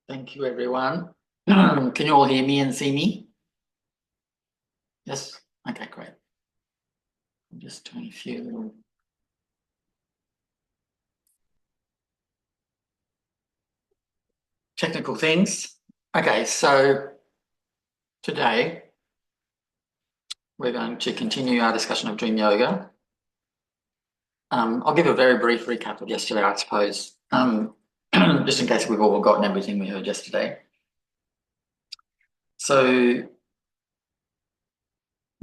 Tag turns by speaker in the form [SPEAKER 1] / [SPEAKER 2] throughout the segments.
[SPEAKER 1] Thank you, everyone. Can you all hear me and see me? Yes? Okay, great. I'm just doing a few little technical things. Okay, so today we're going to continue our discussion of dream yoga. I'll give a very brief recap of yesterday, I suppose, just in case we've all forgotten everything we heard yesterday. So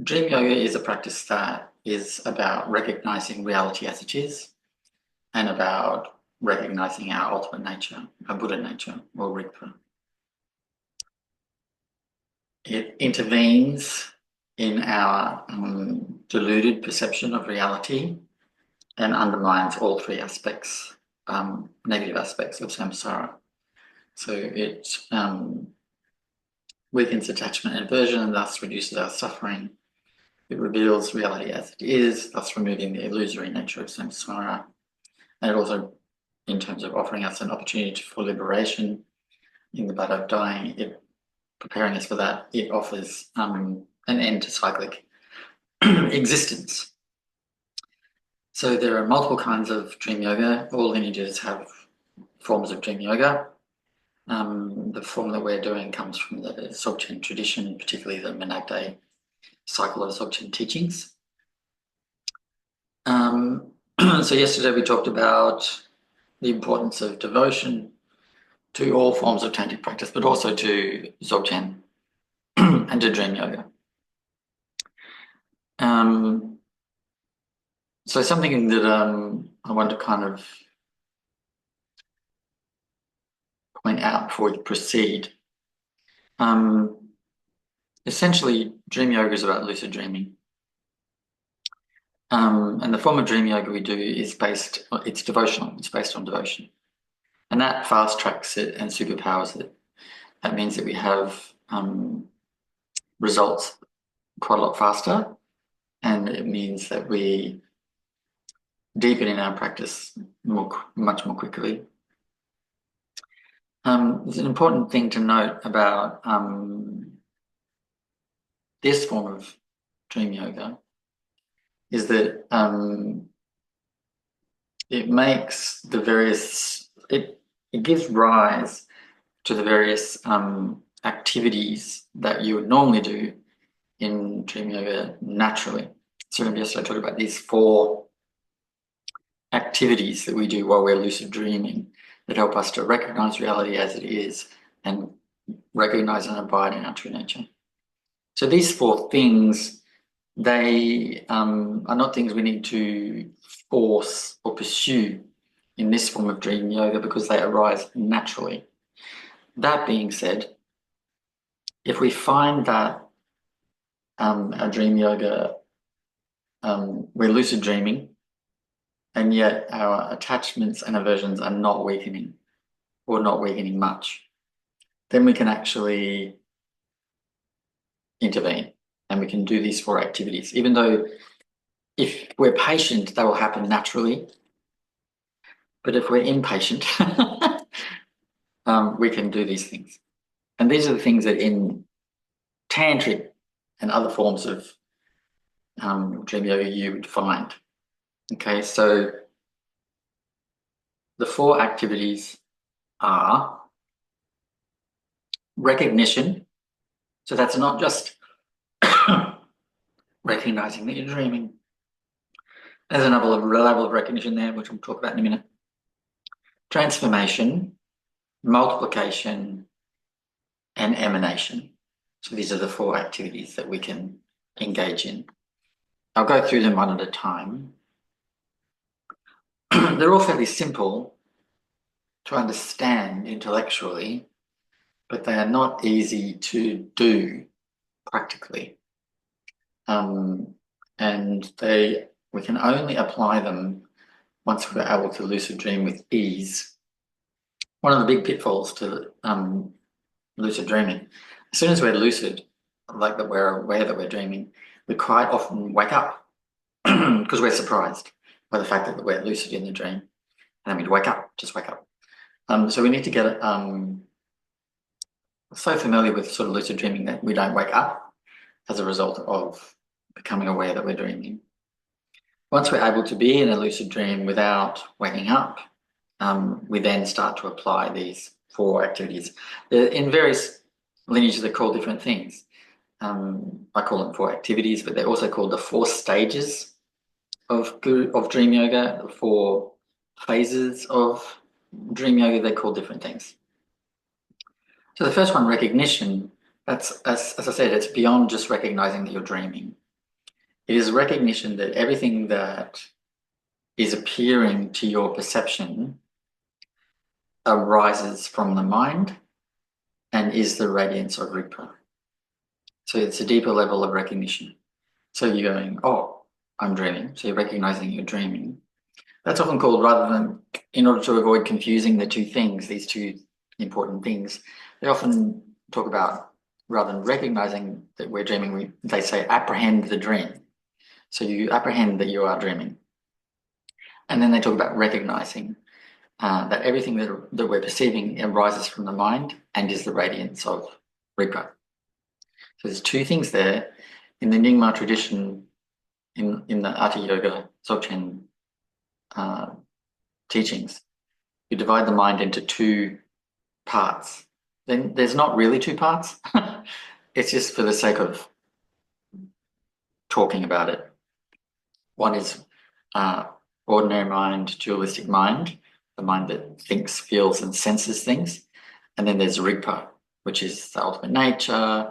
[SPEAKER 1] dream yoga is a practice that is about recognizing reality as it is and about recognizing our ultimate nature, our Buddha nature, or Rigpa. It intervenes in our deluded perception of reality and undermines all three aspects, negative aspects of samsara. So it weakens attachment and aversion and thus reduces our suffering. It reveals reality as it is, thus removing the illusory nature of samsara. And it also, in terms of offering us an opportunity for liberation in the bud of dying, preparing us for that, it offers an end to cyclic existence. So there are multiple kinds of dream yoga. All lineages have forms of dream yoga. The form that we're doing comes from the Dzogchen tradition, particularly the Menagde cycle of Dzogchen teachings. So yesterday we talked about the importance of devotion to all forms of tantric practice, but also to Dzogchen and to dream yoga. So something that I want to kind of point out before we proceed. Essentially, dream yoga is about lucid dreaming. And the form of dream yoga we do is it's devotional, it's based on devotion. And that fast tracks it and superpowers it. That means that we have results quite a lot faster, and it means that we deepen in our practice much more quickly. There's an important thing to note about this form of dream yoga is that it makes the various, it gives rise to the various activities that you would normally do in dream yoga naturally. So yesterday I talked about these 4 activities that we do while we're lucid dreaming that help us to recognize reality as it is and recognize and abide in our true nature. So these 4 things, they are not things we need to force or pursue in this form of dream yoga because they arise naturally. That being said, if we find that our dream yoga, we're lucid dreaming, and yet our attachments and aversions are not weakening or not weakening much, then we can actually intervene and we can do these 4 activities, even though if we're patient, they will happen naturally. But if we're impatient, we can do these things. And these are the things that in tantric and other forms of dream yoga you would find. Okay, so the 4 activities are recognition. So that's not just recognizing that you're dreaming. There's another level of recognition there, which we'll talk about in a minute. Transformation, multiplication, and emanation. So these are the 4 activities that we can engage in. I'll go through them one at a time. They're all fairly simple to understand intellectually, but they are not easy to do practically. And we can only apply them once we're able to lucid dream with ease. One of the big pitfalls to lucid dreaming, as soon as we're lucid, like that we're aware that we're dreaming, we quite often wake up because we're surprised by the fact that we're lucid in the dream. And then we'd wake up, just wake up. So we need to get so familiar with sort of lucid dreaming that we don't wake up as a result of becoming aware that we're dreaming. Once we're able to be in a lucid dream without waking up, we then start to apply these 4 activities. In various lineages, they're called different things. I call them 4 activities, but they're also called the 4 stages of dream yoga, the 4 phases of dream yoga. They're called different things. So the first one, recognition, that's, as I said, it's beyond just recognizing that you're dreaming. It is recognition that everything that is appearing to your perception arises from the mind and is the radiance of Rigpa. So it's a deeper level of recognition. So you're going, oh, I'm dreaming. So you're recognizing you're dreaming. That's often called, rather than, in order to avoid confusing the 2 things, these 2 important things, they often talk about, rather than recognizing that we're dreaming, they say apprehend the dream. So you apprehend that you are dreaming. And then they talk about recognizing that everything that we're perceiving arises from the mind and is the radiance of Rigpa. So there's 2 things there. In the Nyingma tradition, in the Hatha Yoga Dzogchen teachings, you divide the mind into 2 parts. Then there's not really 2 parts. It's just for the sake of talking about it. One is ordinary mind, dualistic mind, the mind that thinks, feels, and senses things. And then there's Rigpa, which is the ultimate nature,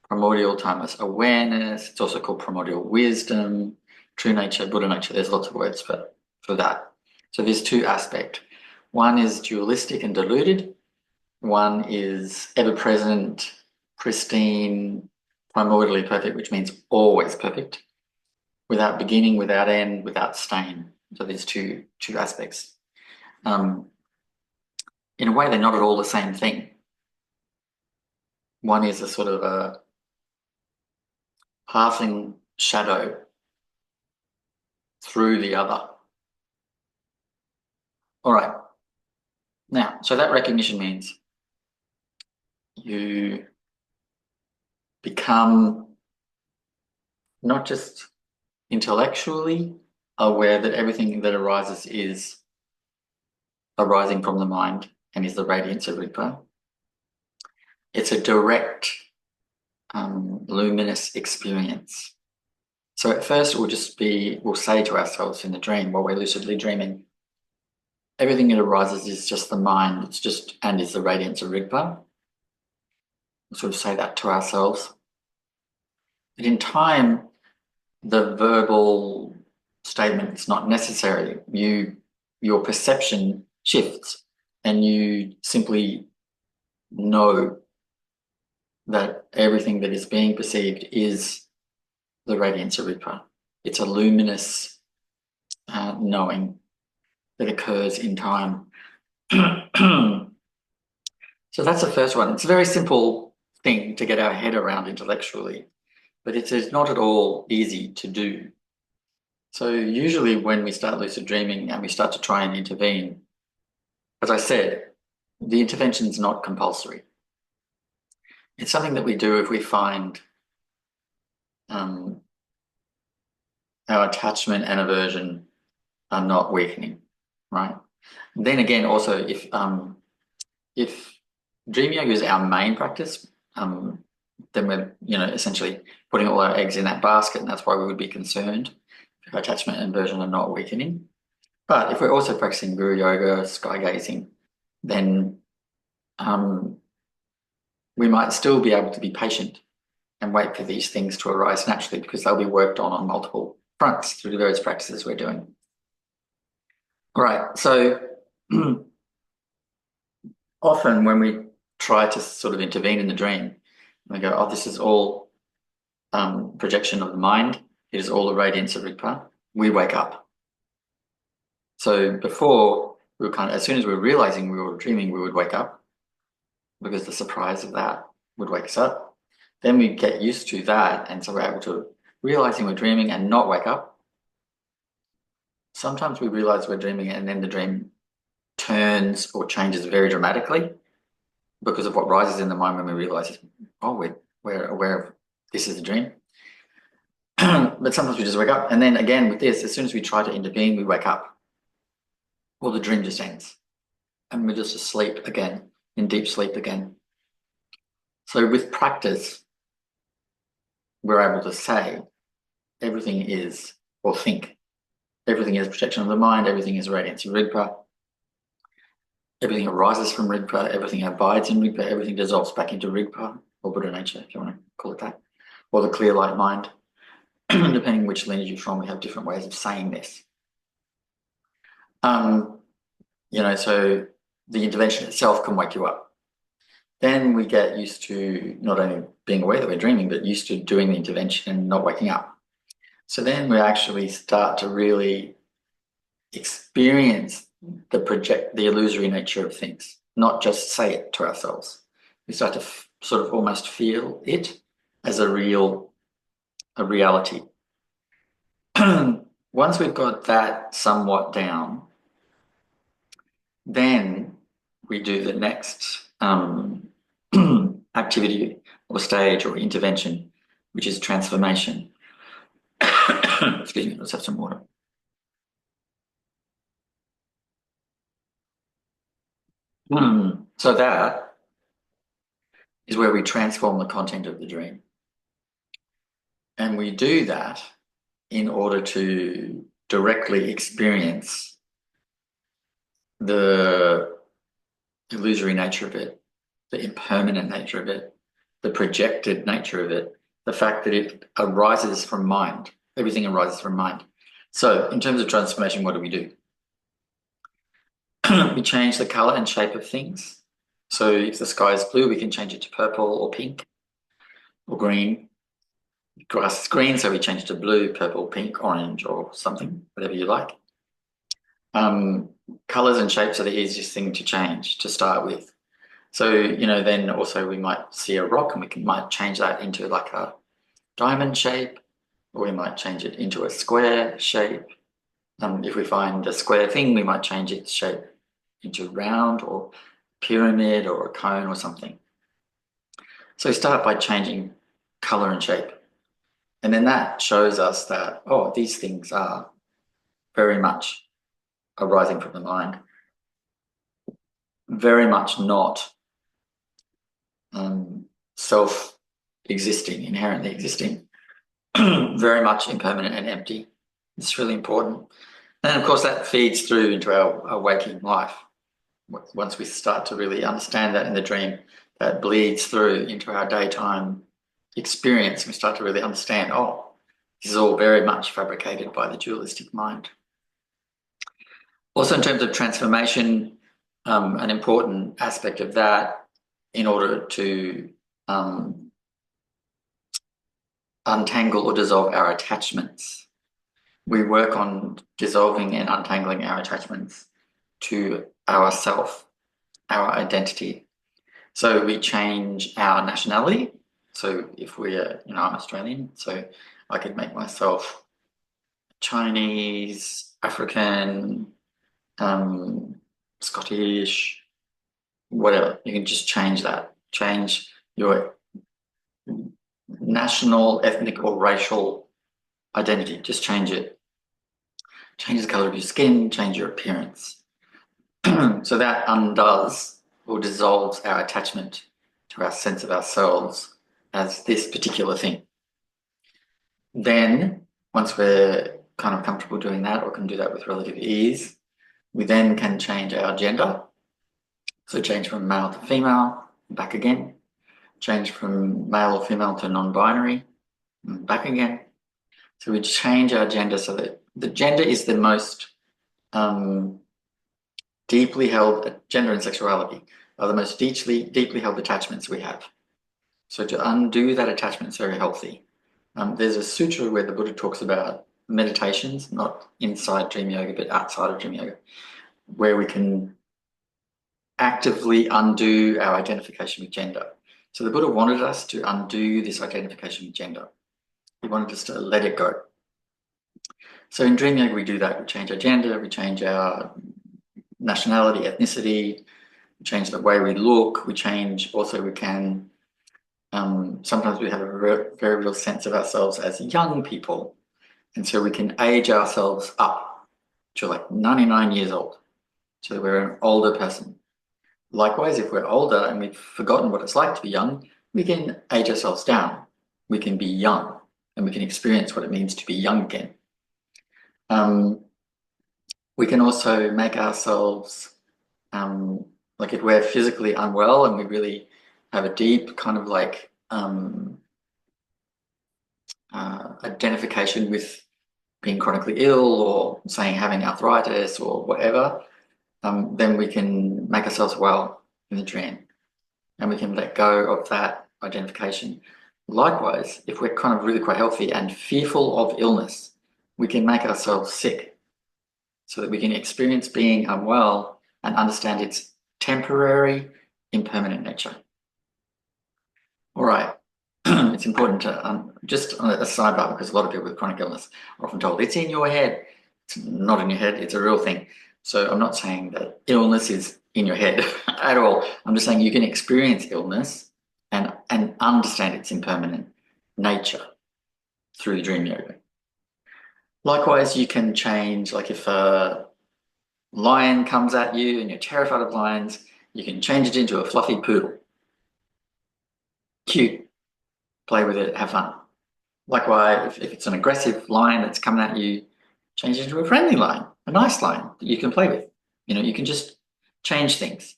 [SPEAKER 1] primordial timeless awareness. It's also called primordial wisdom, true nature, Buddha nature. There's lots of words for that. So there's 2 aspects. One is dualistic and deluded. One is ever-present, pristine, primordially perfect, which means always perfect, without beginning, without end, without stain. So there's two aspects. In a way, they're not at all the same thing. One is a sort of a passing shadow through the other. All right. Now, so that recognition means you become not just intellectually aware that everything that arises is arising from the mind and is the radiance of Rigpa. It's a direct, luminous experience. So at first we'll say to ourselves in the dream while we're lucidly dreaming, everything that arises is just the mind, and is the radiance of Rigpa. We'll sort of say that to ourselves. But in time, the verbal statement is not necessary. Your perception shifts and you simply know that everything that is being perceived is the radiance of Rigpa. It's a luminous knowing that occurs in time. So that's the first one. It's a very simple thing to get our head around intellectually, but it is not at all easy to do. So usually when we start lucid dreaming and we start to try and intervene, as I said, the intervention is not compulsory. It's something that we do if we find our attachment and aversion are not weakening, right? Then again, also if dream yoga is our main practice, then we're essentially putting all our eggs in that basket, and that's why we would be concerned if our attachment and aversion are not weakening. But if we're also practicing guru yoga, sky gazing, then we might still be able to be patient and wait for these things to arise naturally, because they'll be worked on multiple fronts through the various practices we're doing. All right, so often when we try to sort of intervene in the dream, we go, oh, this is all projection of the mind. It is all the radiance of Rigpa. We wake up. So before, we were as soon as we were realizing we were dreaming, we would wake up, because the surprise of that would wake us up. Then we get used to that, and so we're able to realizing we're dreaming and not wake up. Sometimes we realize we're dreaming and then the dream turns or changes very dramatically. because of what rises in the mind when we realize, oh, we're aware of this is a dream. But sometimes we just wake up. And then again with this, as soon as we try to intervene, we wake up. Well, the dream just ends. And we're just asleep again, in deep sleep again. So with practice, we're able to say everything is, or think, everything is projection of the mind, everything is radiance of Rigpa, everything arises from Rigpa, everything abides in Rigpa, everything dissolves back into Rigpa, or Buddha nature, if you want to call it that, or the clear light mind. Depending which lineage you're from, we have different ways of saying this. So the intervention itself can wake you up. Then we get used to not only being aware that we're dreaming, but used to doing the intervention and not waking up. So then we actually start to really experience the illusory nature of things, not just say it to ourselves. We start to sort of almost feel it as a reality. Once we've got that somewhat down, then we do the next activity or stage or intervention, which is transformation. Excuse me, let's have some water. So that is where we transform the content of the dream. And we do that in order to directly experience the illusory nature of it, the impermanent nature of it, the projected nature of it, the fact that it arises from mind. Everything arises from mind. So in terms of transformation, what do? We change the color and shape of things. So if the sky is blue, we can change it to purple or pink or green. Grass is green, so we change it to blue, purple, pink, orange, or something, whatever you like. Colors and shapes are the easiest thing to change to start with. So, then also we might see a rock and might change that into like a diamond shape, or we might change it into a square shape. If we find a square thing, we might change its shape into round or pyramid or a cone or something. So start by changing color and shape. And then that shows us that, these things are very much arising from the mind, very much not self-existing, inherently existing, very much impermanent and empty. It's really important. And of course that feeds through into our waking life. Once we start to really understand that in the dream, that bleeds through into our daytime experience. We start to really understand, this is all very much fabricated by the dualistic mind. Also in terms of transformation, an important aspect of that, in order to untangle or dissolve our attachments, we work on dissolving and untangling our attachments to ourself, our identity. So we change our nationality. So if we're, I'm Australian, so I could make myself Chinese, African, Scottish, whatever. You can just change that. Change your national, ethnic, or racial identity. Just change it. Change the color of your skin, change your appearance. So that undoes or dissolves our attachment to our sense of ourselves as this particular thing. Then, once we're kind of comfortable doing that, or can do that with relative ease, we then can change our gender. So change from male to female, back again. Change from male or female to non-binary, back again. So we change our gender so that the gender is the most deeply held, gender and sexuality are the most deeply held attachments we have. So to undo that attachment is very healthy. There's a sutra where the Buddha talks about meditations, not inside dream yoga, but outside of dream yoga, where we can actively undo our identification with gender. So the Buddha wanted us to undo this identification with gender. He wanted us to let it go. So in dream yoga, we do that. We change our gender, we change our nationality, ethnicity, change the way we look, we can, sometimes we have a very real sense of ourselves as young people. And so we can age ourselves up to like 99 years old. So we're an older person. Likewise, if we're older and we've forgotten what it's like to be young, we can age ourselves down. We can be young and we can experience what it means to be young again. We can also make ourselves, like if we're physically unwell and we really have a deep kind of like identification with being chronically ill or saying having arthritis or whatever, then we can make ourselves well in the dream and we can let go of that identification. Likewise, if we're kind of really quite healthy and fearful of illness, we can make ourselves sick so that we can experience being unwell and understand its temporary, impermanent nature. All right. It's important to, just on a sidebar, because a lot of people with chronic illness are often told it's in your head. It's not in your head, it's a real thing. So I'm not saying that illness is in your head at all. I'm just saying you can experience illness and understand its impermanent nature through the dream yoga. Likewise, you can change, like if a lion comes at you and you're terrified of lions, you can change it into a fluffy poodle. Cute. Play with it, have fun. Likewise, if it's an aggressive lion that's coming at you, change it into a friendly lion, a nice lion that you can play with. You know, you can just change things.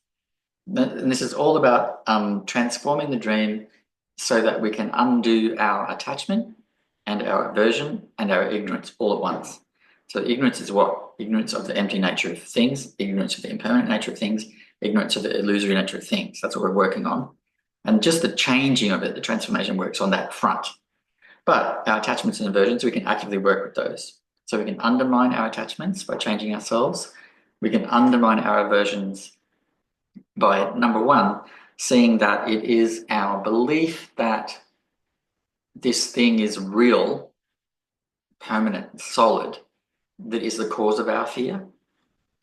[SPEAKER 1] And this is all about transforming the dream so that we can undo our attachment and our aversion and our ignorance all at once. So ignorance is what? Ignorance of the empty nature of things, ignorance of the impermanent nature of things, ignorance of the illusory nature of things. That's what we're working on. And just the changing of it, the transformation works on that front. But our attachments and aversions, we can actively work with those. So we can undermine our attachments by changing ourselves. We can undermine our aversions by, number one, seeing that it is our belief that this thing is real, permanent, solid, that is the cause of our fear,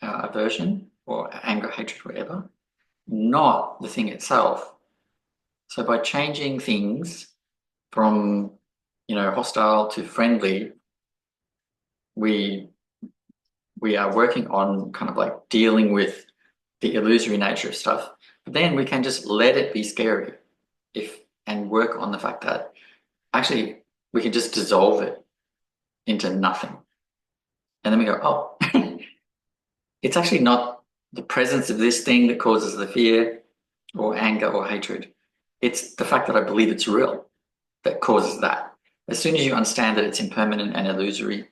[SPEAKER 1] our aversion, or anger, hatred, whatever, not the thing itself. So by changing things from, hostile to friendly, we are working on kind of like dealing with the illusory nature of stuff. But then we can just let it be scary and work on the fact that actually we can just dissolve it into nothing. And then we go, oh, it's actually not the presence of this thing that causes the fear or anger or hatred. It's the fact that I believe it's real that causes that. As soon as you understand that it's impermanent and illusory,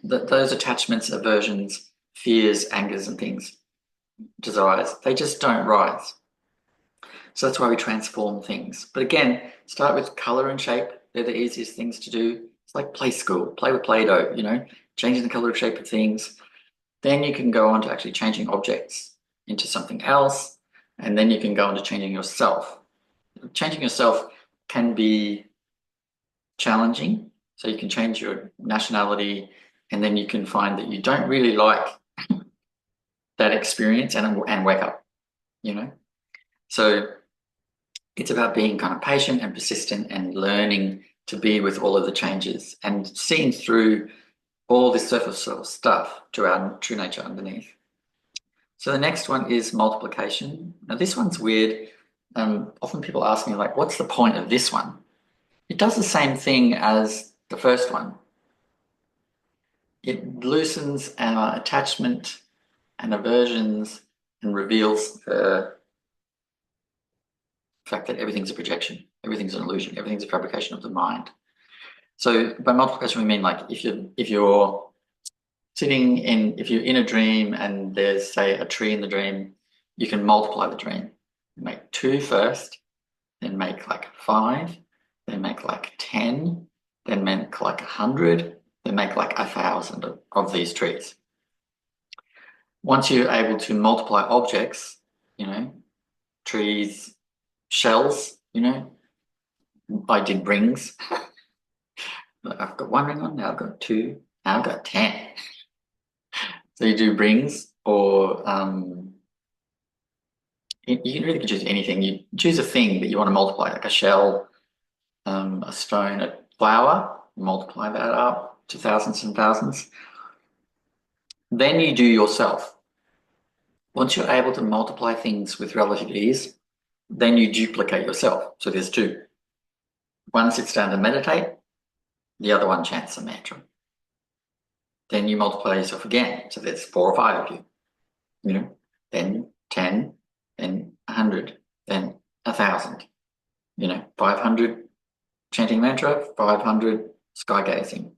[SPEAKER 1] those attachments, aversions, fears, angers, and things, desires, they just don't rise. So that's why we transform things. But again, start with color and shape. They're the easiest things to do. It's like play school, play with Play-Doh, changing the color or shape of things. Then you can go on to actually changing objects into something else. And then you can go on to changing yourself. Changing yourself can be challenging. So you can change your nationality and then you can find that you don't really like that experience and wake up, So it's about being kind of patient and persistent and learning to be with all of the changes and seeing through all this surface level stuff to our true nature underneath. So the next one is multiplication. Now this one's weird. Often people ask me like, what's the point of this one? It does the same thing as the first one. It loosens our attachment and aversions and reveals the fact that everything's a projection, everything's an illusion, everything's a fabrication of the mind. So by multiplication, we mean like if you're in a dream and there's, say, a tree in the dream, you can multiply the dream. Make 2 first, then make like 5, then make like 10, then make like 100, then make like 1,000 of these trees. Once you're able to multiply objects, trees, shells, I did rings. I've got 1 ring on, now I've got 2, now I've got 10. So you do rings or You can really choose anything. You choose a thing that you want to multiply, like a shell, a stone, a flower, multiply that up to thousands and thousands. Then you do yourself. Once you're able to multiply things with relative ease, then you duplicate yourself. So there's two. One sits down to meditate, the other one chants a mantra. Then you multiply yourself again. So there's 4 or 5 of you, then 10, then 100, then 1,000, 500 chanting mantra, 500 sky gazing,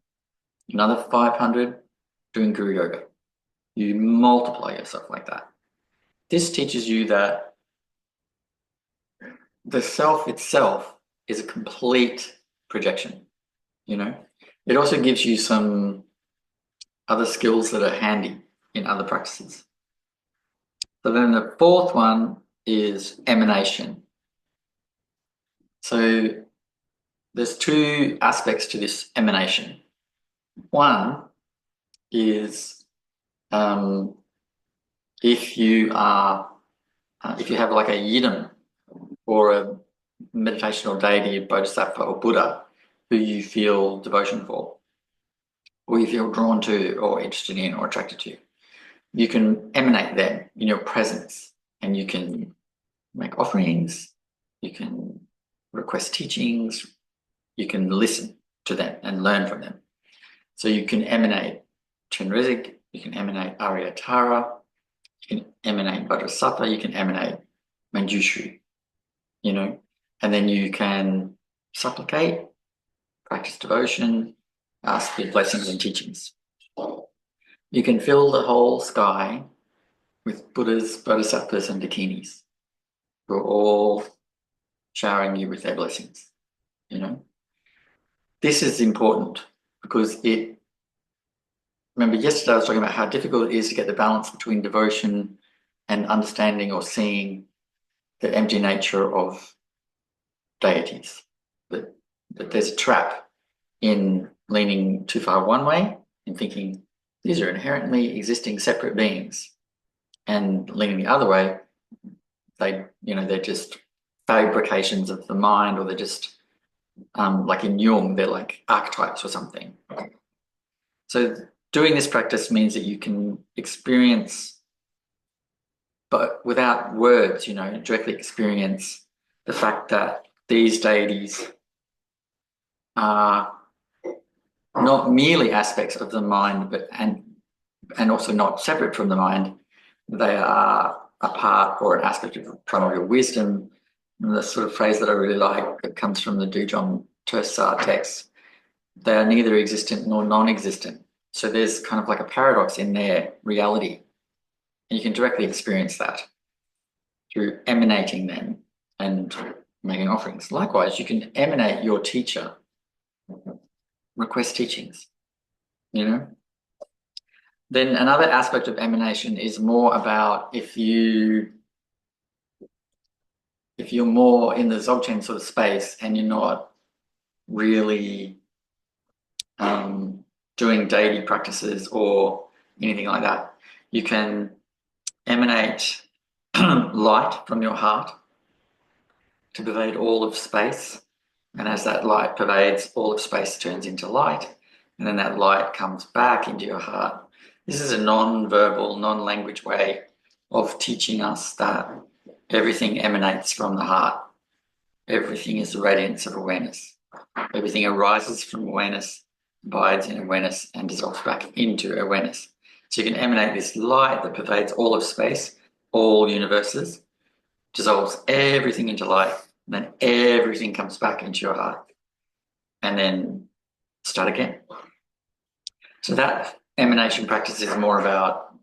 [SPEAKER 1] another 500 doing guru yoga. You multiply yourself like that. This teaches you that the self itself is a complete projection. It also gives you some other skills that are handy in other practices. So then the fourth one is emanation. So there's 2 aspects to this emanation. One is if you have like a yidam or a meditational deity, bodhisattva or Buddha, who you feel devotion for, or you feel drawn to or interested in or attracted to, you can emanate them in your presence, and you can make offerings, you can request teachings, you can listen to them and learn from them. So you can emanate Chenrezig, you can emanate Aryatara, you can emanate Bodhisattva, you can emanate Manjushri, and then you can supplicate, practice devotion, ask for blessings and teachings. You can fill the whole sky with Buddhas, Bodhisattvas, and Dakinis, who are all showering you with their blessings. This is important because remember yesterday I was talking about how difficult it is to get the balance between devotion and understanding or seeing the empty nature of deities. That there's a trap in leaning too far one way and thinking these are inherently existing separate beings, and leaning the other way, they're just fabrications of the mind, or they're just like in Jung, they're like archetypes or something. So doing this practice means that you can experience, but without words, directly experience the fact that these deities are not merely aspects of the mind, but and also not separate from the mind. They are a part or an aspect of primordial wisdom. And the sort of phrase that I really like that comes from the Dzogchen Tersar text, they are neither existent nor non-existent. So there's kind of like a paradox in their reality. And you can directly experience that through emanating them and making offerings. Likewise, you can emanate your teacher, request teachings, Then another aspect of emanation is more about if you're more in the Dzogchen sort of space and you're not really doing deity practices or anything like that, you can emanate light from your heart to pervade all of space. And as that light pervades, all of space turns into light. And then that light comes back into your heart. This is a non-verbal, non-language way of teaching us that everything emanates from the heart. Everything is the radiance of awareness. Everything arises from awareness, abides in awareness, and dissolves back into awareness. So you can emanate this light that pervades all of space, all universes, dissolves everything into light, and then everything comes back into your heart. And then start again. So that emanation practice is more about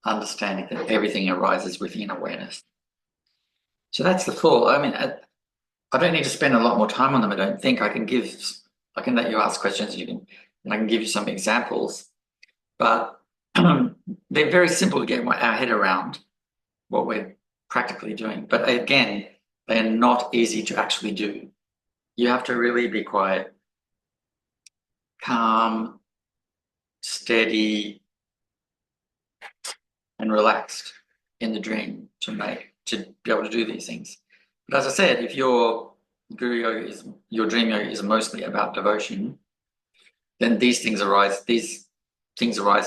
[SPEAKER 1] understanding that everything arises within awareness. So that's the full. I mean, I don't need to spend a lot more time on them. I don't think. I can let you ask questions. And I can give you some examples, but they're very simple to get our head around what we're practically doing. But again, they are not easy to actually do. You have to really be quiet, calm, steady, and relaxed in the dream to be able to do these things. But as I said, if your guru yoga your dream yoga is mostly about devotion, then these things arise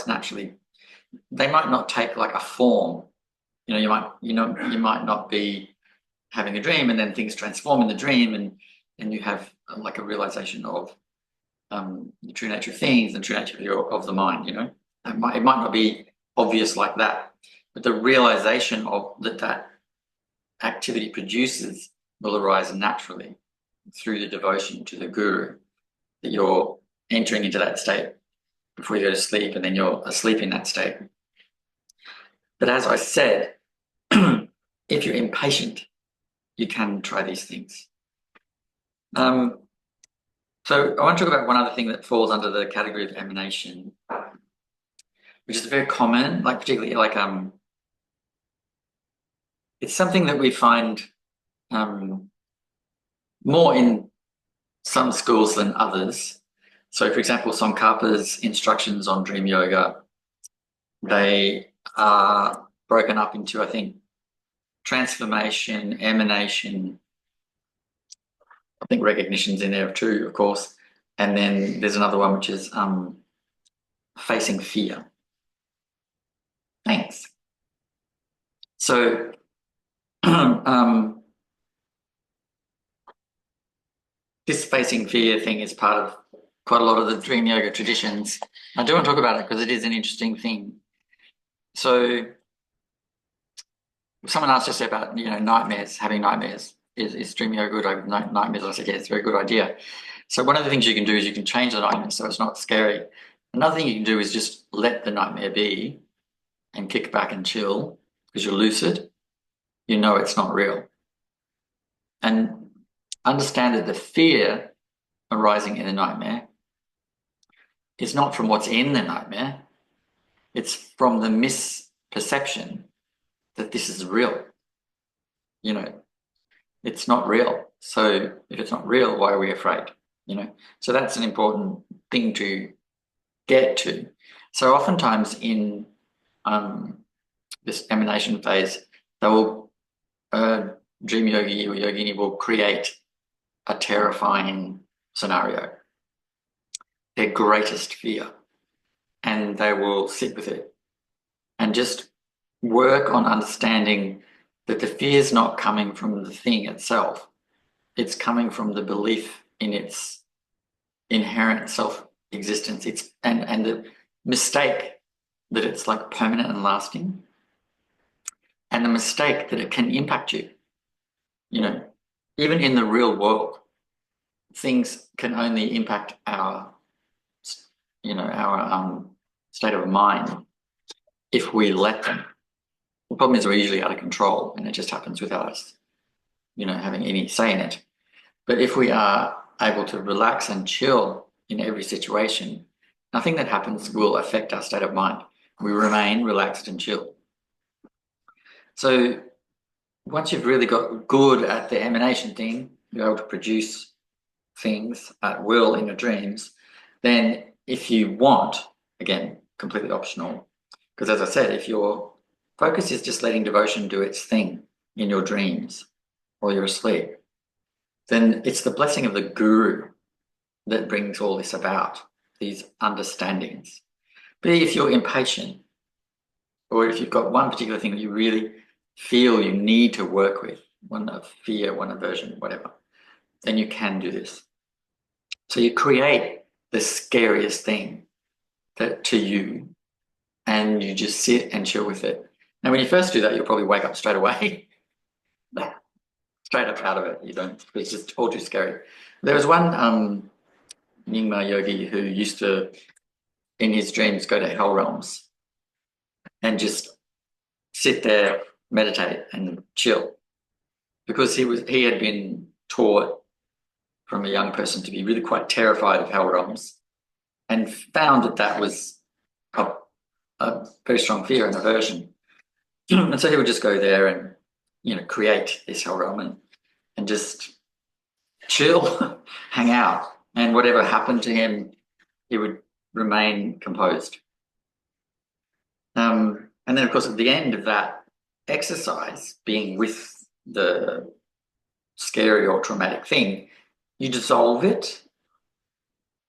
[SPEAKER 1] naturally. They might not take like a form. You might not be having a dream and then things transform in the dream and you have like a realization of the true nature of things, the true nature of the mind. It might not be obvious like that, but the realization of that activity produces will arise naturally through the devotion to the guru, that you're entering into that state before you go to sleep, and then you're asleep in that state. But as I said, if you're impatient, you can try these things. So I want to talk about one other thing that falls under the category of emanation, which is very common, like particularly like it's something that we find more in some schools than others. So, for example, Tsongkhapa's instructions on dream yoga, they are broken up into, I think, transformation, emanation. I think recognition's in there too, of course. And then there's another one which is facing fear. Thanks. So this facing fear thing is part of quite a lot of the dream yoga traditions. I do want to talk about it because it is an interesting thing. So someone asked us about, nightmares, having nightmares. Is dream yoga good? Nightmares? I said, yeah, it's a very good idea. So one of the things you can do is you can change the nightmare so it's not scary. Another thing you can do is just let the nightmare be and kick back and chill because you're lucid. You know it's not real. And understand that the fear arising in the nightmare is not from what's in the nightmare. It's from the misperception that this is real. It's not real. So if it's not real, why are we afraid? So that's an important thing to get to. So oftentimes in this emanation phase, dream yogi or yogini will create a terrifying scenario, their greatest fear, and they will sit with it and just work on understanding that the fear is not coming from the thing itself. It's coming from the belief in its inherent self-existence. And the mistake that it's like permanent and lasting, and the mistake that it can impact you. Even in the real world, things can only impact our state of mind if we let them. The problem is we're usually out of control and it just happens without us, having any say in it. But if we are able to relax and chill in every situation, nothing that happens will affect our state of mind. We remain relaxed and chill. So once you've really got good at the emanation thing, you're able to produce things at will in your dreams, then if you want, again, completely optional, because as I said, if your focus is just letting devotion do its thing in your dreams or you're asleep, then it's the blessing of the guru that brings all this about, these understandings. But if you're impatient, or if you've got one particular thing that you really feel you need to work with, one of fear, one aversion, whatever, then you can do this. So you create the scariest thing to you, and you just sit and chill with it. Now, when you first do that, you'll probably wake up straight away, straight up out of it. It's just all too scary. There was one Nyingma yogi who used to, in his dreams, go to hell realms and just sit there, meditate and chill, because he had been taught from a young person to be really quite terrified of hell realms, and found that was a very strong fear and aversion. And so he would just go there and, create this hell realm and just chill, hang out. And whatever happened to him, he would remain composed. And then, of course, at the end of that exercise, being with the scary or traumatic thing, you dissolve it.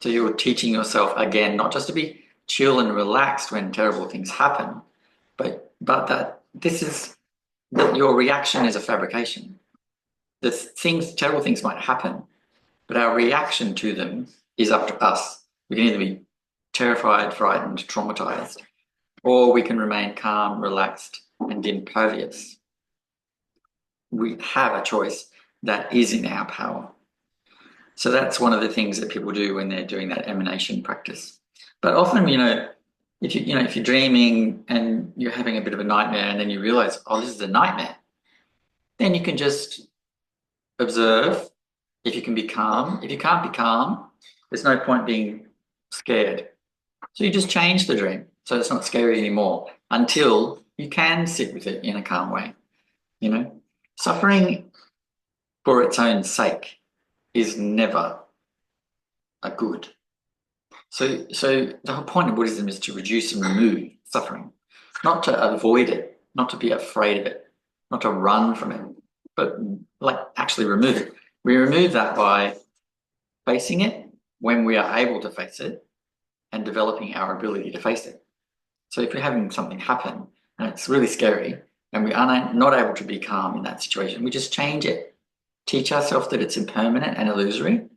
[SPEAKER 1] So you're teaching yourself again, not just to be chill and relaxed when terrible things happen, but that that your reaction is a fabrication. The terrible things might happen, but our reaction to them is up to us. We can either be terrified, frightened, traumatized, or we can remain calm, relaxed, and impervious. We have a choice that is in our power. So that's one of the things that people do when they're doing that emanation practice. But often, if you're dreaming and you're having a bit of a nightmare and then you realize, oh, this is a nightmare, then you can just observe. If you can be calm. If you can't be calm, there's no point being scared. So you just change the dream so it's not scary anymore until you can sit with it in a calm way. Suffering for its own sake is never a good. So the whole point of Buddhism is to reduce and remove suffering, not to avoid it, not to be afraid of it, not to run from it, but like actually remove it. We remove that by facing it when we are able to face it and developing our ability to face it. So if we're having something happen and it's really scary and we are not able to be calm in that situation, we just change it. Teach ourselves that it's impermanent and illusory,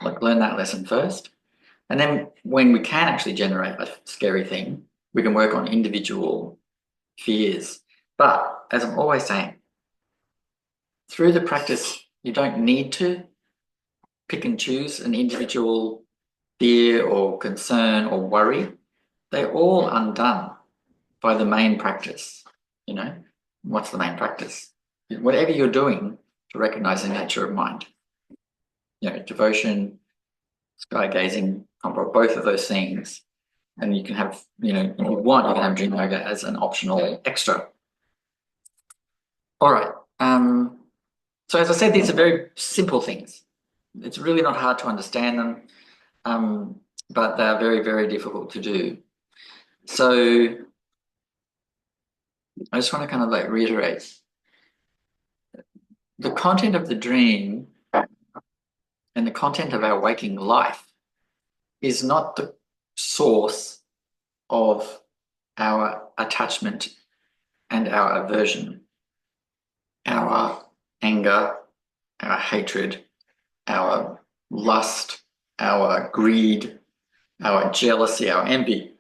[SPEAKER 1] like learn that lesson first. And then when we can actually generate a scary thing, we can work on individual fears. But as I'm always saying, through the practice, you don't need to pick and choose an individual fear or concern or worry. They're all undone by the main practice. What's the main practice? Whatever you're doing to recognize the nature of mind. Devotion, sky gazing, both of those things. And you can have, if you want, you can have dream yoga as an optional extra. All right. So as I said, these are very simple things. It's really not hard to understand them, but they're very, very difficult to do. So I just want to kind of reiterate. The content of the dream and the content of our waking life is not the source of our attachment and our aversion, our anger, our hatred, our lust, our greed, our jealousy, our envy.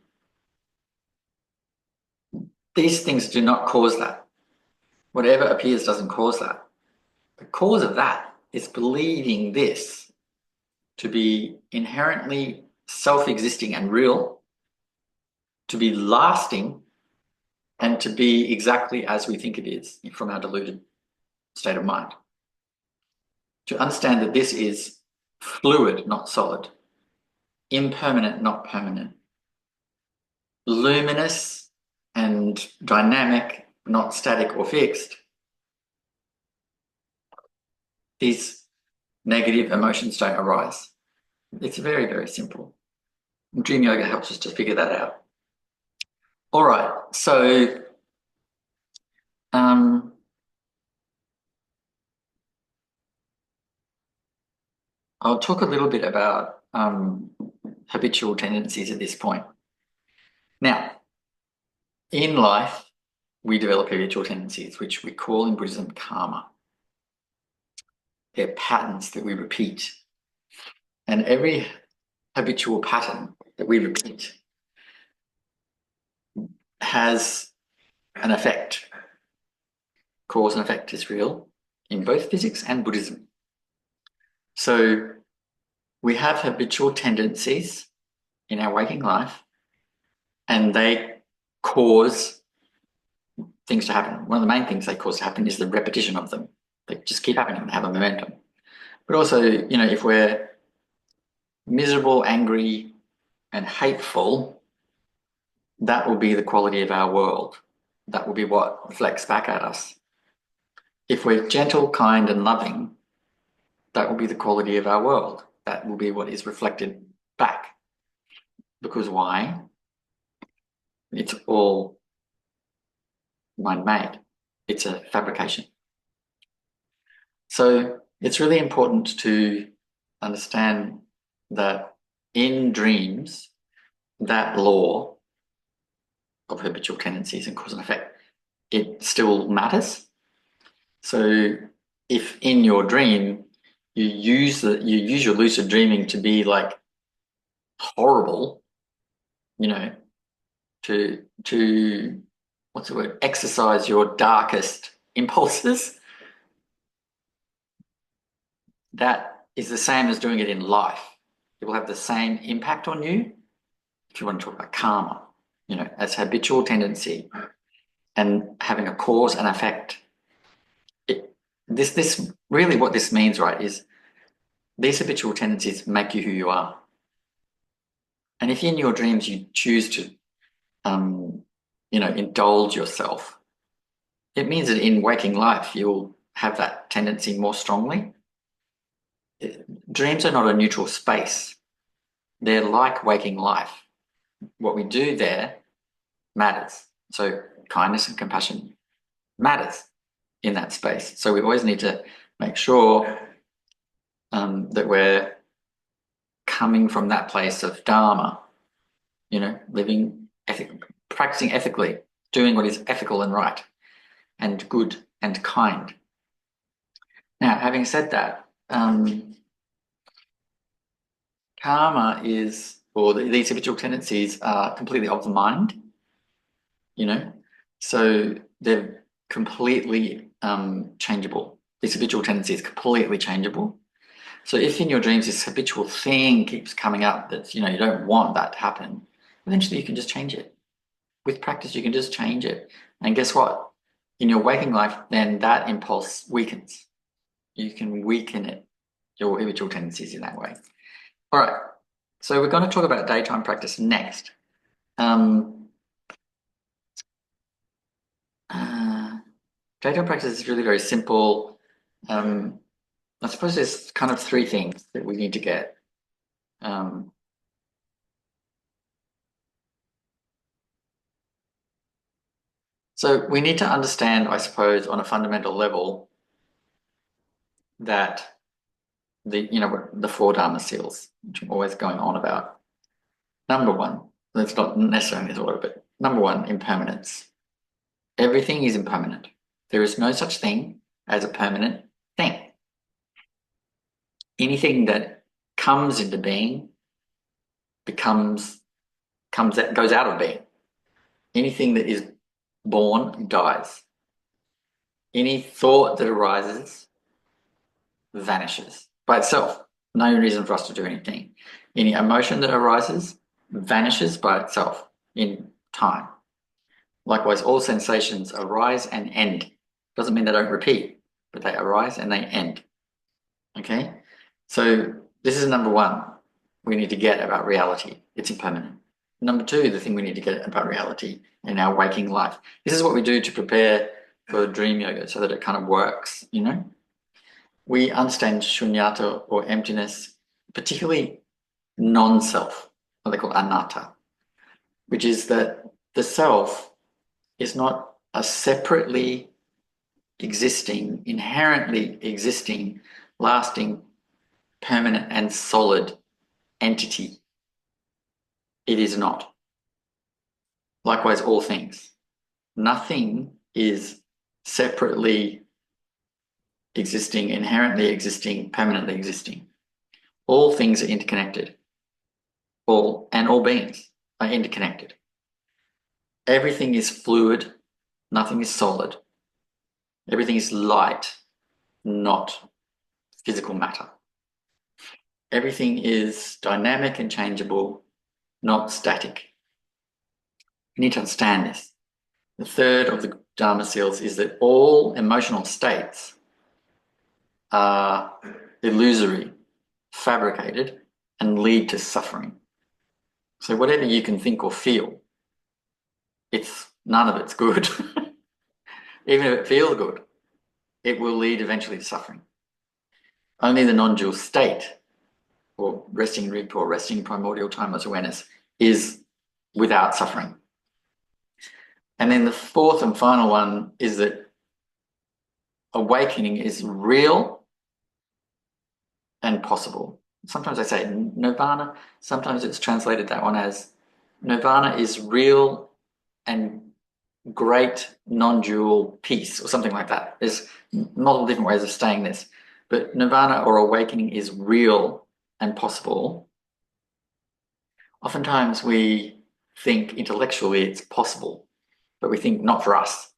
[SPEAKER 1] These things do not cause that. Whatever appears doesn't cause that. The cause of that is believing this to be inherently self-existing and real, to be lasting, and to be exactly as we think it is from our deluded state of mind. To understand that this is fluid, not solid, impermanent, not permanent, luminous and dynamic, not static or fixed. These negative emotions don't arise. It's very, very simple. Dream yoga helps us to figure that out. All right, so I'll talk a little bit about habitual tendencies at this point. Now, in life, we develop habitual tendencies, which we call in Buddhism karma. They're patterns that we repeat. And every habitual pattern that we repeat has an effect. Cause and effect is real in both physics and Buddhism. So we have habitual tendencies in our waking life, and they cause things to happen. One of the main things they cause to happen is the repetition of them. They just keep happening and have a momentum. But also, if we're miserable, angry, and hateful, that will be the quality of our world. That will be what reflects back at us. If we're gentle, kind, and loving, that will be the quality of our world. That will be what is reflected back. Because why? It's all mind-made. it's a fabrication. So it's really important to understand that in dreams, that law of habitual tendencies and cause and effect, it still matters. So if in your dream you use your lucid dreaming to be like horrible, you know, to what's the word, exercise your darkest impulses, that is the same as doing it in life. It will have the same impact on you. If you want to talk about karma, you know, as habitual tendency and having a cause and effect. This really what this means, right, is these habitual tendencies make you who you are. And if in your dreams you choose to, you know, indulge yourself, it means that in waking life you'll have that tendency more strongly. Dreams are not a neutral space. They're like waking life. What we do there matters. So kindness and compassion matters in that space. So we always need to make sure that we're coming from that place of dharma, you know, living practicing ethically, doing what is ethical and right and good and kind. Now, having said that, karma is, or these habitual tendencies are completely of the mind, you know, so they're completely changeable. This habitual tendency is completely changeable. So if in your dreams this habitual thing keeps coming up that's, you know, you don't want that to happen, eventually you can just change it. With practice, you can just change it. And guess what? In your waking life, then that impulse weakens. You can weaken it, your habitual tendencies in that way. All right. So we're going to talk about daytime practice next. Daytime practice is really very simple. I suppose there's kind of three things that we need to get. So we need to understand, I suppose, on a fundamental level that the four Dharma seals, which I'm always going on about. Number one, that's not necessarily in this order, but number one, impermanence. Everything is impermanent. There is no such thing as a permanent thing. Anything that comes into being goes out of being. Anything that is born dies. Any thought that arises vanishes by itself. No reason for us to do anything. Any emotion that arises vanishes by itself in time. Likewise, all sensations arise and end. Doesn't mean they don't repeat, but they arise and they end. Okay? So this is number one we need to get about reality. It's impermanent. Number two, the thing we need to get about reality in our waking life. This is what we do to prepare for dream yoga so that it kind of works, you know? We understand shunyata or emptiness, particularly non-self, what they call anatta, which is that the self is not a separately existing, inherently existing, lasting, permanent and solid entity. It is not. Likewise, all things. Nothing is separately existing, inherently existing, permanently existing. All things are interconnected. All beings are interconnected. Everything is fluid, nothing is solid. Everything is light, not physical matter. Everything is dynamic and changeable, not static. You need to understand this. The third of the Dharma seals is that all emotional states are illusory, fabricated, and lead to suffering. So whatever you can think or feel, none of it's good. Even if it feels good, it will lead eventually to suffering. Only the non-dual state, or resting rigpa, or resting primordial timeless awareness, is without suffering. And then the fourth and final one is that awakening is real and possible. Sometimes I say nirvana, sometimes it's translated that one as nirvana is real and great non-dual peace or something like that. There's multiple different ways of saying this, but nirvana or awakening is real and possible. Oftentimes we think intellectually it's possible, but we think not for us.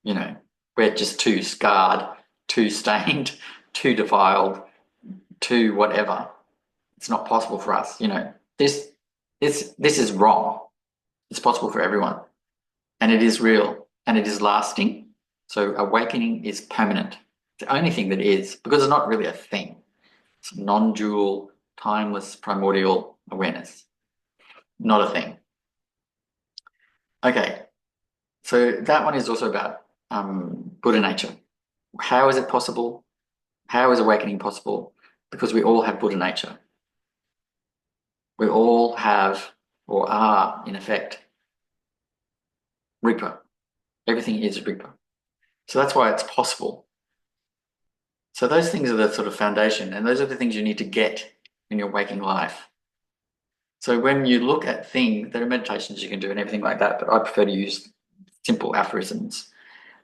[SPEAKER 1] You know, we're just too scarred, too stained, too defiled, too whatever. It's not possible for us. You know, this is wrong. It's possible for everyone, and it is real, and it is lasting. So awakening is permanent. It's the only thing that is, because it's not really a thing. It's non-dual, timeless, primordial awareness. Not a thing. Okay, so that one is also about Buddha nature. How is it possible? How is awakening possible? Because we all have Buddha nature. We all have, or are, in effect, Rigpa. Everything is Rigpa. So that's why it's possible. So those things are the sort of foundation, and those are the things you need to get in your waking life. So when you look at things, there are meditations you can do and everything like that, but I prefer to use simple aphorisms.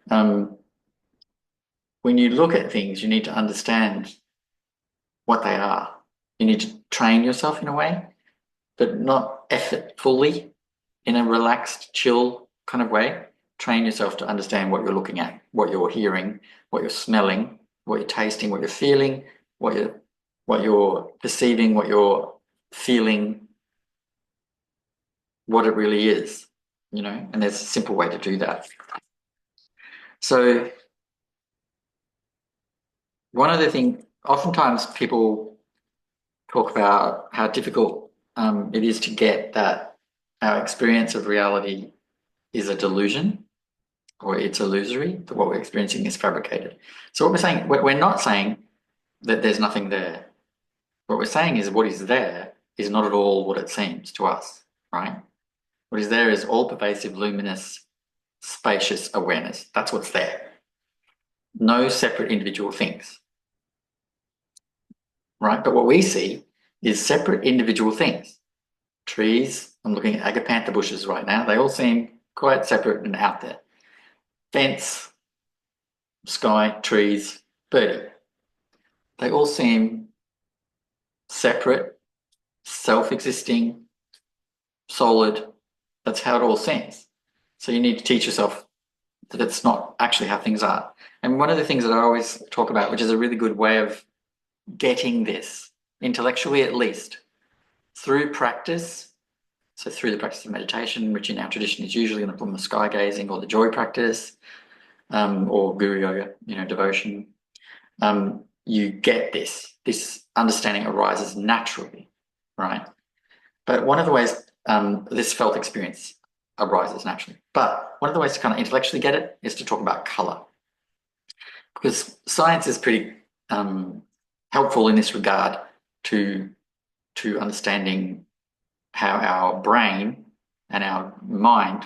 [SPEAKER 1] When you look at things, you need to understand what they are. You need to train yourself in a way, but not effortfully, in a relaxed, chill kind of way. Train yourself to understand what you're looking at, what you're hearing, what you're smelling, what you're tasting, what you're feeling, what you're perceiving, what you're feeling, what it really is, you know, and there's a simple way to do that. So one of the things, oftentimes people talk about how difficult it is to get that our experience of reality is a delusion or it's illusory, that what we're experiencing is fabricated. So what we're saying, we're not saying that there's nothing there. What we're saying is what is there is not at all what it seems to us, right? What is there is all-pervasive, luminous, spacious awareness. That's what's there. No separate individual things, right? But what we see is separate individual things. Trees, I'm looking at agapantha bushes right now. They all seem quite separate and out there. Fence, sky, trees, birdie. They all seem separate, self-existing, solid. That's how it all seems. So you need to teach yourself that it's not actually how things are. And one of the things that I always talk about, which is a really good way of getting this, intellectually at least, through practice, so through the practice of meditation, which in our tradition is usually in the form of sky gazing or the joy practice, or guru yoga, you know, devotion, you get this understanding arises naturally, right? But one of the ways this felt experience arises naturally, but one of the ways to kind of intellectually get it is to talk about color, because science is pretty helpful in this regard to understanding how our brain and our mind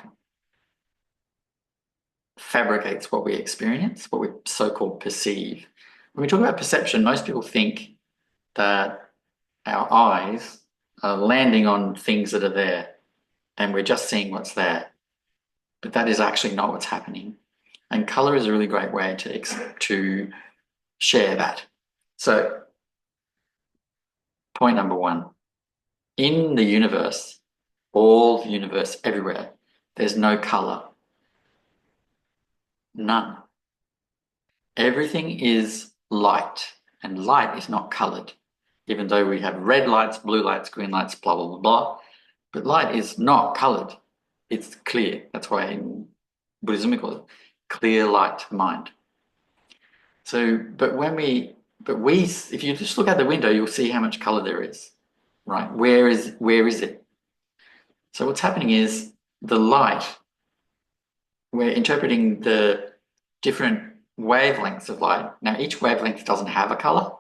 [SPEAKER 1] fabricates what we experience, what we so-called perceive. When we talk about perception, most people think that our eyes are landing on things that are there and we're just seeing what's there. But that is actually not what's happening. And color is a really great way to share that. So, point number one, in the universe, all the universe, everywhere, there's no color. None. Everything is light, and light is not colored, even though we have red lights, blue lights, green lights, blah, blah, blah, blah. But light is not colored. It's clear. That's why in Buddhism we call it clear light mind. So, if you just look out the window, you'll see how much color there is, right? Where is it? So what's happening is the light, we're interpreting the different wavelengths of light. Now, each wavelength doesn't have a color,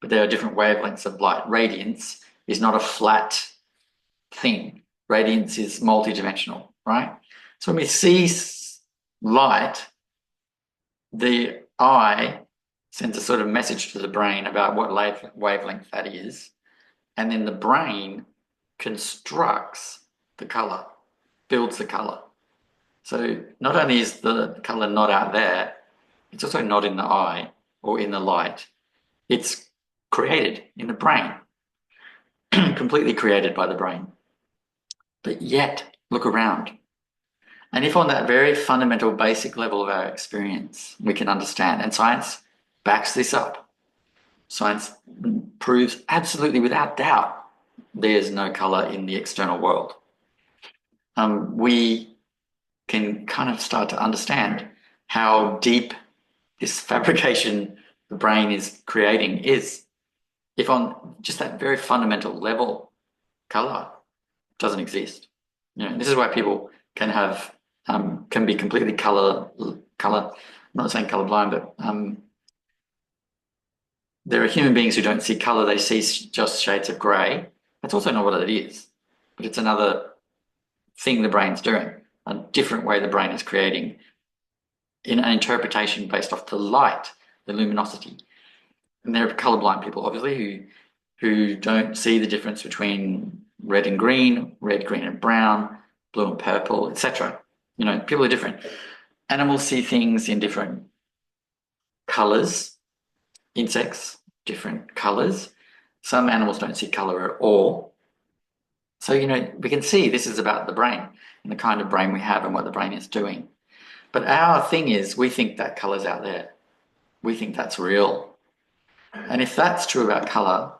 [SPEAKER 1] but there are different wavelengths of light. Radiance is not a flat thing. Radiance is multidimensional, right? So when we see light, the eye sends a sort of message to the brain about what wavelength that is, and then the brain constructs the color, builds the color. So not only is the color not out there, it's also not in the eye or in the light. It's created in the brain, completely created by the brain. But yet, look around. And if on that very fundamental, basic level of our experience, we can understand, and science backs this up, science proves absolutely without doubt there's no color in the external world. We can kind of start to understand how deep this fabrication the brain is creating is. If on just that very fundamental level, color doesn't exist. You know, this is why people can have can be completely color. I'm not saying colorblind, but there are human beings who don't see color; they see just shades of grey. That's also not what it is, but it's another thing the brain's doing, a different way the brain is creating in an interpretation based off the light, the luminosity. And there are colorblind people, obviously, who don't see the difference between red and green, red, green and brown, blue and purple, etc. You know, people are different. Animals see things in different colors. Insects, different colors. Some animals don't see color at all. So, you know, we can see this is about the brain and the kind of brain we have and what the brain is doing. But our thing is, we think that color's out there. We think that's real. And if that's true about color,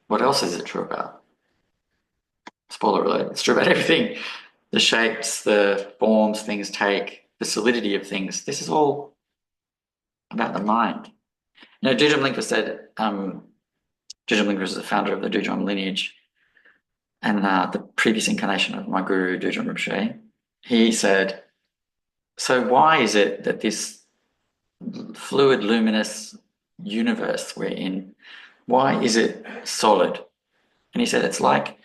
[SPEAKER 1] what else is it true about? Spoiler alert, it's true about everything. The shapes, the forms things take, the solidity of things. This is all about the mind. You know, Dzogchen Lingpa said, Dzogchen Lingpa is the founder of the Dzogchen lineage and the previous incarnation of my guru, Dzogchen Rinpoche. He said, so why is it that this fluid, luminous universe we're in, why is it solid? And he said, it's like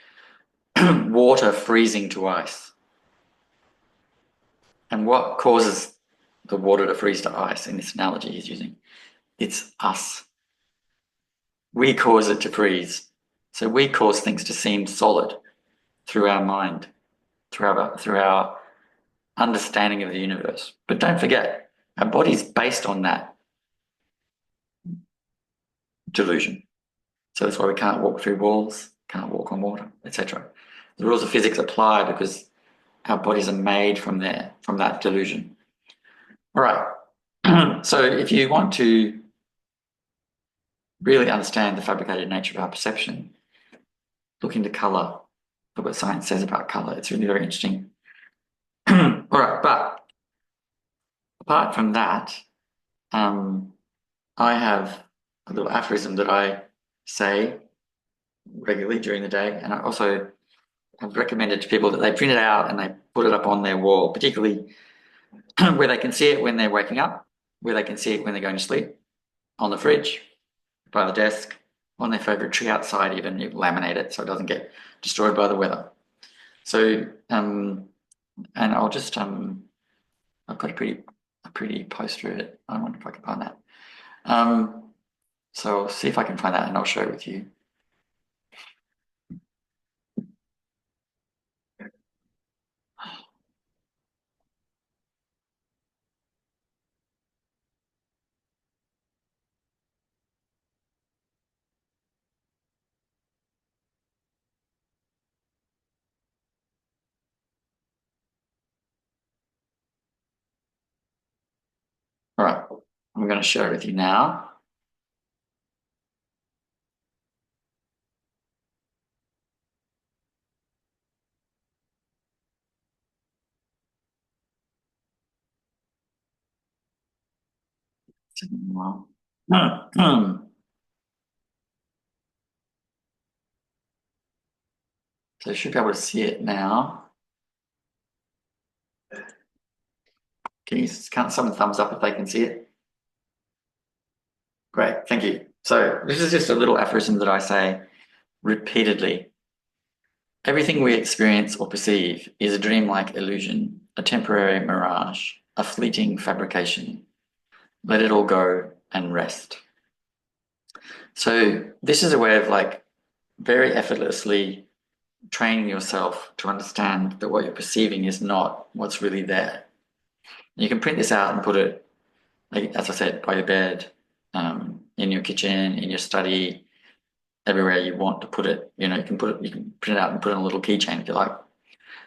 [SPEAKER 1] water freezing to ice. And what causes the water to freeze to ice in this analogy he's using? It's us. We cause it to freeze. So we cause things to seem solid through our mind, through our understanding of the universe. But don't forget, our body's based on that delusion. So that's why we can't walk through walls, can't walk on water, etc. The rules of physics apply because our bodies are made from there, from that delusion. All right. So if you want to really understand the fabricated nature of our perception, look into color, look what science says about color. It's really very interesting. All right, but apart from that, I have a little aphorism that I say regularly during the day, and I also have recommended to people that they print it out and they put it up on their wall, particularly where they can see it when they're waking up, where they can see it when they're going to sleep, on the fridge, by the desk, on their favorite tree outside, even you laminate it so it doesn't get destroyed by the weather. So, and I'll just, I've got a pretty poster of it. I wonder if I can find that. So I'll see if I can find that and I'll share it with you. All right, I'm going to share it with you now. So you should be able to see it now. Can someone thumbs up if they can see it? Great, thank you. So this is just a little aphorism that I say repeatedly. Everything we experience or perceive is a dreamlike illusion, a temporary mirage, a fleeting fabrication. let it all go and rest. So this is a way of like very effortlessly training yourself to understand that what you're perceiving is not what's really there. You can print this out and put it, like, as I said, by your bed, in your kitchen, in your study, everywhere you want to put it. You know, you can print it out and put it on a little keychain if you like.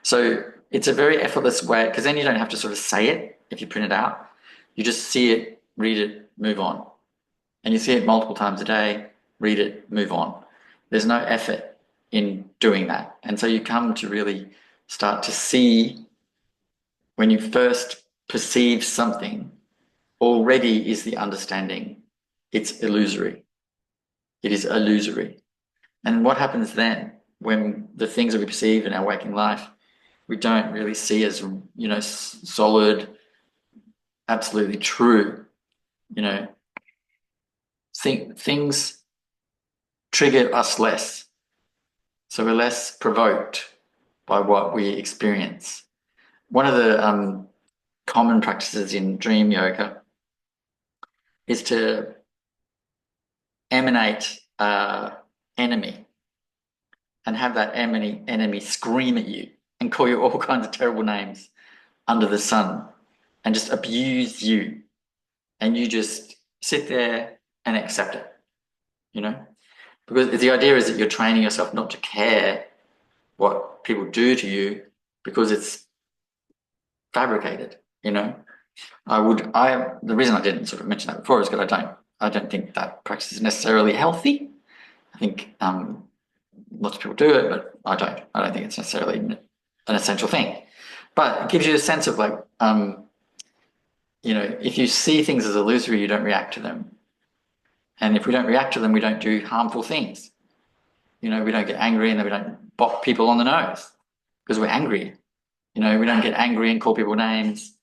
[SPEAKER 1] So it's a very effortless way, because then you don't have to sort of say it if you print it out. You just see it, read it, move on. And you see it multiple times a day, read it, move on. There's no effort in doing that. And so you come to really start to see, when you first perceive something, already is the understanding it's illusory. It is illusory. And what happens then when the things that we perceive in our waking life, we don't really see as, you know, solid, absolutely true, you know, things trigger us less. So we're less provoked by what we experience. One of the common practices in dream yoga is to emanate enemy and have that enemy scream at you and call you all kinds of terrible names under the sun and just abuse you. And you just sit there and accept it, you know? Because the idea is that you're training yourself not to care what people do to you because it's fabricated, you know? The reason I didn't sort of mention that before is because I don't think that practice is necessarily healthy. I think lots of people do it, but I don't. I don't think it's necessarily an essential thing. But it gives you a sense of like, you know, if you see things as illusory, you don't react to them. And if we don't react to them, we don't do harmful things. You know, we don't get angry and then we don't bop people on the nose because we're angry. You know, we don't get angry and call people names.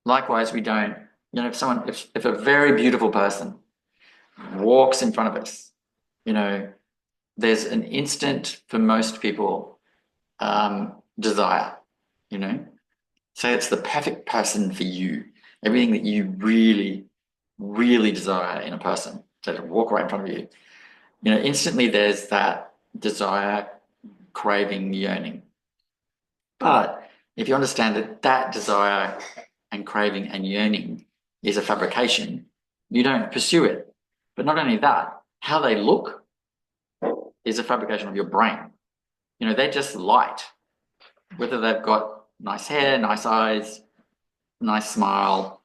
[SPEAKER 1] Likewise, we don't, you know, if a very beautiful person walks in front of us, you know, there's an instant for most people desire, you know. Say it's the perfect person for you, everything that you really, really desire in a person, to walk right in front of you. You know, instantly there's that desire, craving, yearning. But if you understand that that desire and craving and yearning is a fabrication, you don't pursue it. But not only that, how they look is a fabrication of your brain. You know, they're just light. Whether they've got nice hair, nice eyes, nice smile,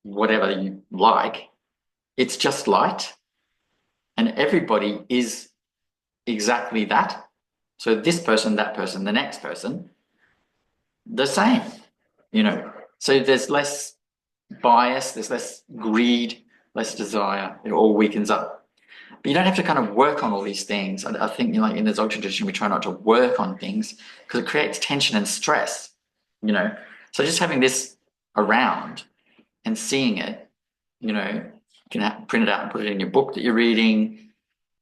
[SPEAKER 1] whatever you like, it's just light. And everybody is exactly that. So this person, that person, the next person, the same, you know. So there's less bias, there's less greed, less desire. It all weakens up. But you don't have to kind of work on all these things. I think, you know, like in the Dzogchen tradition, we try not to work on things because it creates tension and stress, you know. So just having this around and seeing it, you know, you can print it out and put it in your book that you're reading.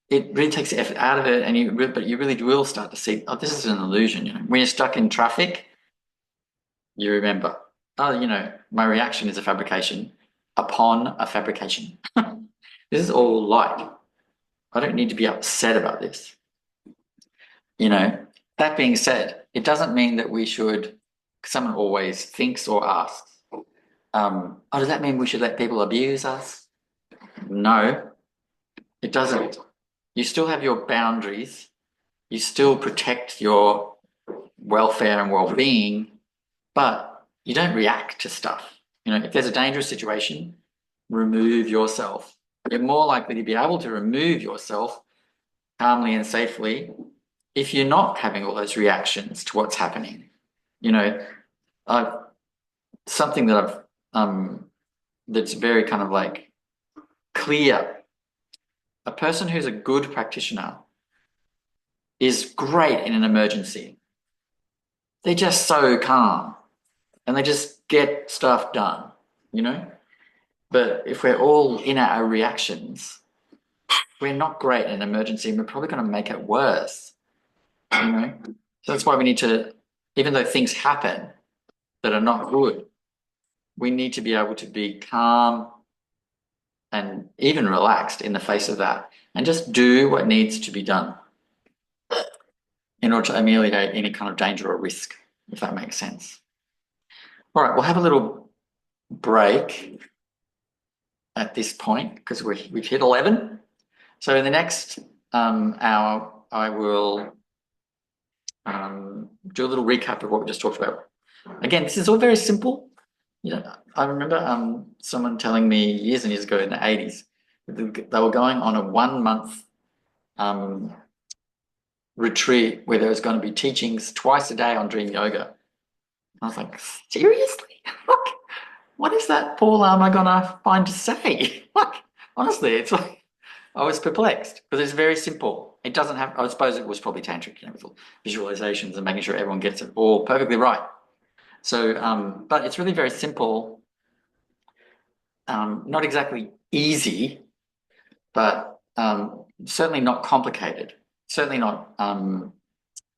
[SPEAKER 1] It really takes the effort out of it, and but you really will start to see, oh, this is an illusion. You know, when you're stuck in traffic, you remember, oh, you know, my reaction is a fabrication upon a fabrication. This is all light. I don't need to be upset about this. You know, that being said, it doesn't mean that we should, someone always thinks or asks, oh, does that mean we should let people abuse us? No, it doesn't. You still have your boundaries. You still protect your welfare and well-being, but you don't react to stuff. You know, if there's a dangerous situation, remove yourself. You're more likely to be able to remove yourself calmly and safely if you're not having all those reactions to what's happening. You know, something that that's very kind of like clear. A person who's a good practitioner is great in an emergency. They're just so calm and they just get stuff done, you know? But if we're all in our reactions, we're not great in an emergency and we're probably going to make it worse, you know? So that's why we need to, even though things happen that are not good, we need to be able to be calm and even relaxed in the face of that and just do what needs to be done in order to ameliorate any kind of danger or risk, if that makes sense. All right, we'll have a little break at this point because we've hit 11. So in the next hour, I will do a little recap of what we just talked about. Again, this is all very simple. I remember someone telling me years and years ago in the 80s, they were going on a 1 month retreat where there was going to be teachings twice a day on dream yoga. I was like, seriously? What is that poor Lama gonna find to say? Honestly, it's like I was perplexed because it's very simple. It doesn't have, I suppose it was probably tantric, with visualizations and making sure everyone gets it all perfectly right. So, but it's really very simple, not exactly easy, but certainly not complicated, certainly not out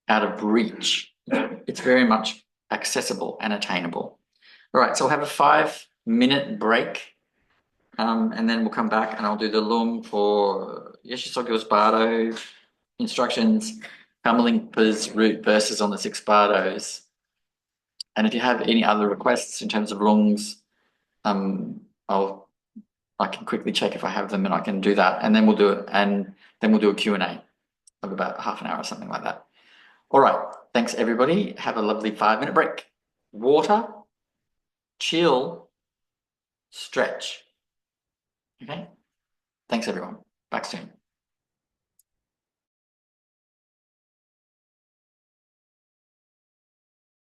[SPEAKER 1] of reach. It's very much accessible and attainable. All right, so we'll have a 5-minute break, and then we'll come back and I'll do the lung for Yeshusogyo's Bardo instructions, Kamalimpa's root verses on the 6 Bardos. And if you have any other requests in terms of lungs, I can quickly check if I have them and I can do that. And then we'll do it, and then we'll do a Q&A of about half an hour or something like that. All right, thanks everybody. Have a lovely 5-minute break. Water, chill, stretch. Okay, thanks everyone. Back soon.